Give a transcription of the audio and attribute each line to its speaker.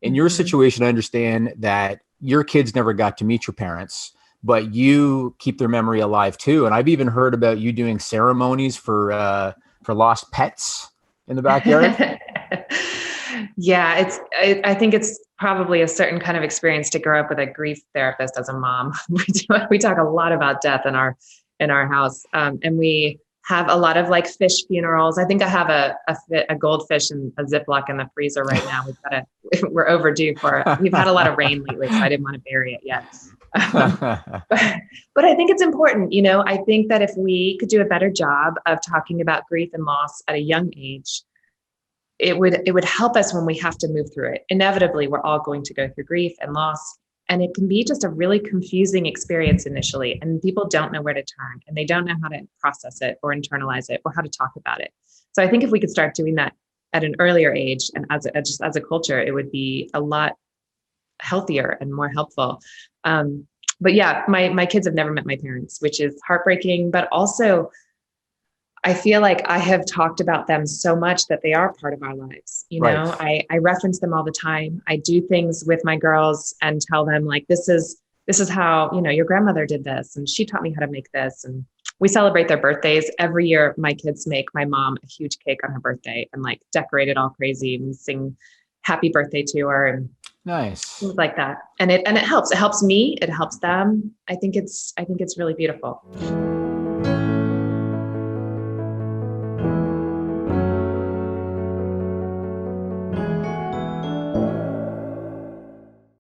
Speaker 1: In your situation, I understand that your kids never got to meet your parents, but you keep their memory alive too. And I've even heard about you doing ceremonies for lost pets in the backyard.
Speaker 2: Yeah, I think it's probably a certain kind of experience to grow up with a grief therapist as a mom. We talk a lot about death in our house, and we have a lot of like fish funerals. I think I have a goldfish and a Ziploc in the freezer right now. We're overdue for it. We've had a lot of rain lately, so I didn't want to bury it yet. But I think it's important. I think that if we could do a better job of talking about grief and loss at a young age, it would help us when we have to move through it. Inevitably, we're all going to go through grief and loss, and it can be just a really confusing experience initially, and people don't know where to turn, and they don't know how to process it or internalize it or how to talk about it. So I think if we could start doing that at an earlier age, and as a culture, it would be a lot healthier and more helpful. But yeah, my kids have never met my parents, which is heartbreaking, but also I feel like I have talked about them so much that they are part of our lives.
Speaker 1: Right.
Speaker 2: I reference them all the time. I do things with my girls and tell them like, this is how, your grandmother did this and she taught me how to make this. And we celebrate their birthdays every year. My kids make my mom a huge cake on her birthday and like decorate it all crazy and sing happy birthday to her and
Speaker 1: Nice.
Speaker 2: things like that. And it helps. It helps me. It helps them. I think it's really beautiful.